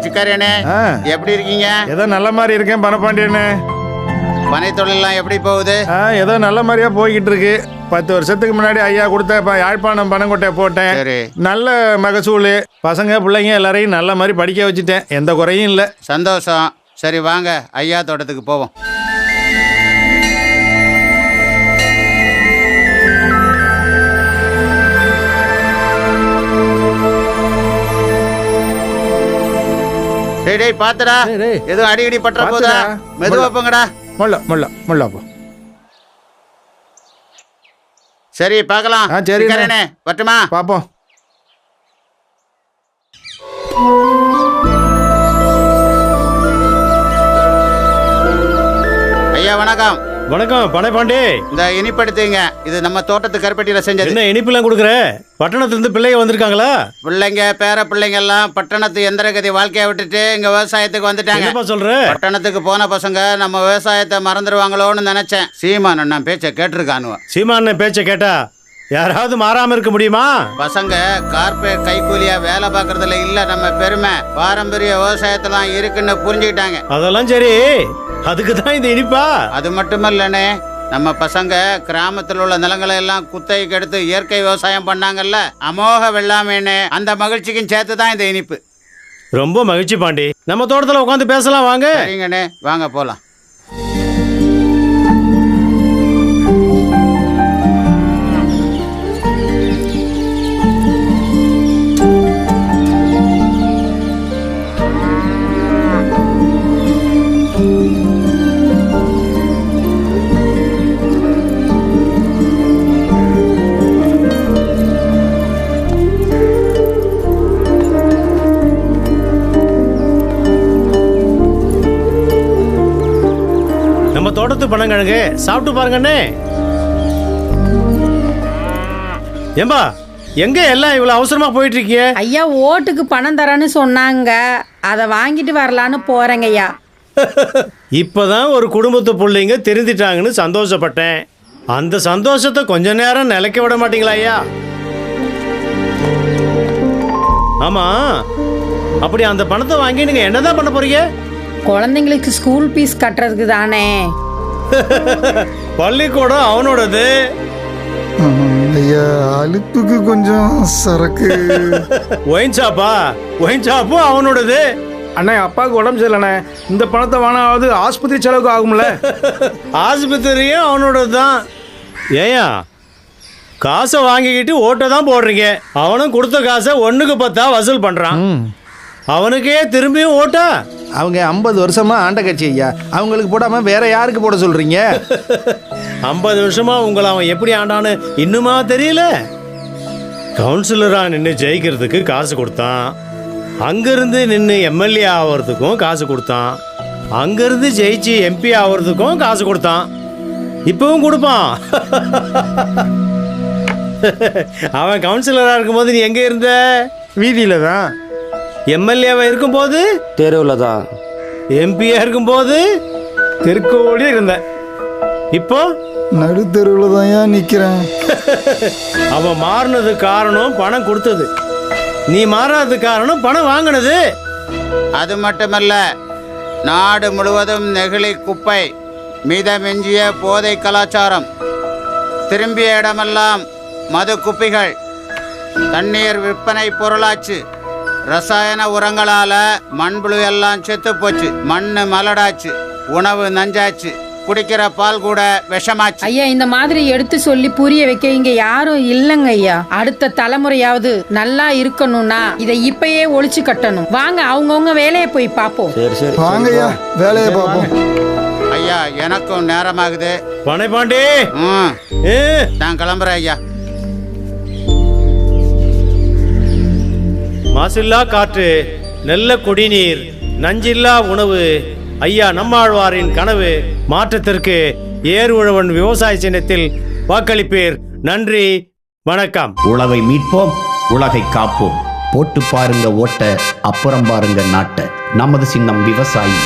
சிக்காரியனே எப்படி இருக்கீங்க? ஏதோ நல்ல மாதிரி இருக்கேன் பணப்பாண்டியனே. பனை தொழிலாம் எப்படி போகுது? ஏதோ நல்ல மாதிரியா போய்கிட்டு இருக்கு. 10 வருஷத்துக்கு முன்னாடி ஐயா கொடுத்த யாழ்ப்பாணம் பனங்கொட்டை போட்டேன். நல்ல மகசூல். பசங்க பிள்ளைங்க எல்லாரையும் நல்ல மாதிரி படிக்க வச்சுட்டேன். எந்த குறையும் இல்லை. சந்தோஷம். சரி வாங்க ஐயா தோட்டத்துக்கு போவோம். டேய் பாத்துடா, எதுவும் அடிக்கடி பற்ற போதா? மெதுவா போங்கடா. முள்ள முள்ள முள்ள போ. சரி பார்க்கலாம். சரி வரட்டுமா? பாப்போம். ஐயா வணக்கம். வணக்கம் பனைப்பாண்டி. இந்த இனிப்படுத்துங்க. இது நம்ம தோட்டத்து கருப்பட்டியில செஞ்சது. என்ன இனிப்புலாம் கொடுக்குற? பட்டணத்துல இருந்து பிள்ளைங்க வந்திருக்காங்களா? பிள்ளைங்க பேர பிள்ளைங்க எல்லாம் பட்டணத்து எந்திரகதி வாழ்க்கையை விட்டுட்டு இங்க விவசாயத்துக்கு வந்துட்டாங்க. என்னப்பா சொல்ற? பட்டணத்துக்கு போன பசங்க நம்ம விவசாயத்தை மறந்துடுவாங்களோன்னு நினைச்சேன். சீமான் நான் பேச்ச கேட்டிருக்கானுவ. சீமான் பேச்ச கேட்டா யாராவது மாறாம இருக்க முடியுமா? பசங்க கார்பரேட் கைக்கூலியா வேலை பார்க்கறதுல இல்ல நம்ம பெருமை, பாரம்பரிய விவசாயத்தெல்லாம் இருக்குன்னு புரிஞ்சுக்கிட்டாங்க. அதெல்லாம் சரி, அதுக்கு தான் இந்த இனிப்பா? அது மட்டுமல்லனே, நம்ம பசங்க கிராமத்தில் உள்ள நிலங்களை எல்லாம் குத்தகைக்கு எடுத்து இயற்கை விவசாயம் பண்ணாங்கல்ல, அமோக வெள்ளாமைன்னு அந்த மகிழ்ச்சிக்கும் சேர்த்து தான் இந்த இனிப்பு. ரொம்ப மகிழ்ச்சி பாண்டி. நம்ம தோட்டத்துல உட்காந்து பேசலாம் வாங்க. சரிங்கண்ணே வாங்க போலாம். தோட்டத்து பனங்கிழங்கு சாப்பிட்டு பாருங்கண்ணே. ஏம்பா எங்க எல்லாம் இவ்வளவு அவசரமா போயிட்டு இருக்கீங்க? ஐயா ஓட்டுக்கு பணம் தரேன்னு சொன்னாங்க, அதை வாங்கிட்டு வரலான்னு போறேங்க ஐயா. இப்பதான் ஒரு குடும்பத்து பிள்ளைங்க தெரிஞ்சிட்டாங்கன்னு சந்தோஷப்பட்டேன். அந்த சந்தோஷத்தை கொஞ்ச நேரம் நிலைக்க விட மாட்டீங்களா ஐயா? ஆமா, அப்படி அந்த பணத்தை வாங்கி நீங்க என்னதான் பண்ண போறீங்க? குழந்தைங்களுக்கு ஸ்கூல் ஃபீஸ் கட்டுறதுக்கு தானே. பள்ளிக்கூடம் அவனோடது. ஐயா அலுப்புக்கு கொஞ்சம் சரக்கு. ஒயின் ஷாப்பும் அவனோடது. அண்ணா அப்பாவுக்கு உடம்பு சரியில்லைண்ணே, இந்த பணத்தை வாங்கினாவது ஆஸ்பத்திரி செலவுக்கு ஆகும்ல. ஆஸ்பத்திரியும் அவனோடது தான். ஏயா காசை வாங்கிக்கிட்டு ஓட்டை தான் போடுறீங்க. அவனும் கொடுத்த காசை 1க்கு 10 வசூல் பண்றான். அவனுக்கே திரும்பியும் ஓட்டா? அவங்க 50 வருஷமா ஆண்ட கட்சி ஐயா, அவங்களுக்கு போடாம வேற யாருக்கு போட சொல்றீங்க? 50 வருஷமா உங்களை அவன் எப்படி ஆண்டான்னு இன்னுமா தெரியல? கவுன்சிலரா நின்று ஜெயிக்கிறதுக்கு காசு கொடுத்தான், அங்கிருந்து நின்று எம்எல்ஏ ஆகிறதுக்கும் காசு கொடுத்தான், அங்கிருந்து ஜெயிச்சு எம்பி ஆகிறதுக்கும் காசு கொடுத்தான், இப்பவும் கொடுப்பான். அவன் கவுன்சிலரா இருக்கும்போது நீ எங்க இருந்த? வீதியில தான். எம்எல்ஏவா இருக்கும்போது தெருவில் தான். எம்பியா இருக்கும்போது தெருக்கோடி இருந்தேன். இப்போ நடுத்தெருவில் தான் ஏன் நிற்கிறேன்? அவன் மாறினது காரணம் பணம் கொடுத்தது, நீ மாறாதது காரணம் பணம் வாங்கினது. அது மட்டுமல்ல, நாடு முழுவதும் நெகிழி குப்பை, மிதமெஞ்சிய போதை கலாச்சாரம், திரும்பிய இடமெல்லாம் மது குப்பிகள், தண்ணீர் விற்பனை பொருளாச்சு, ரசாயன உரங்களால மண்புழு எல்லாம் செத்து போச்சு, மண்ணு மலடாச்சு, உணவு நஞ்சாச்சு, குடிக்கிற பால் கூட விஷமாச்சு. ஐயா இந்த மாதிரி எடுத்து சொல்லி புரிய வைக்க இங்க யாரும் இல்லைங்க ஐயா. அடுத்த தலைமுறையாவது நல்லா இருக்கணும்னா இதை இப்பயே ஒழிச்சு கட்டணும். வாங்க அவங்கவுங்க வேலையை போய் பார்ப்போம். சரி சரி வாங்க ஐயா வேலையை பார்ப்போம். ஐயா எனக்கும் நேரமாகுது. பனைப்பாண்டி நான் கிளம்புறேன் ஐயா. மாசில்லா காற்று, நல்ல குடிநீர், நஞ்சில்லா உணவு, ஐயா நம்மாழ்வாரின் கனவு. மாற்றத்திற்கு ஏர் உழவன் விவசாய சின்னத்தில் வாக்களிப்பீர். நன்றி, வணக்கம். உழவை மீட்போம், உலகை காப்போம். போட்டு பாருங்க ஓட்ட, அப்புறம் பாருங்க நாட்ட. நமது சின்னம் விவசாயி.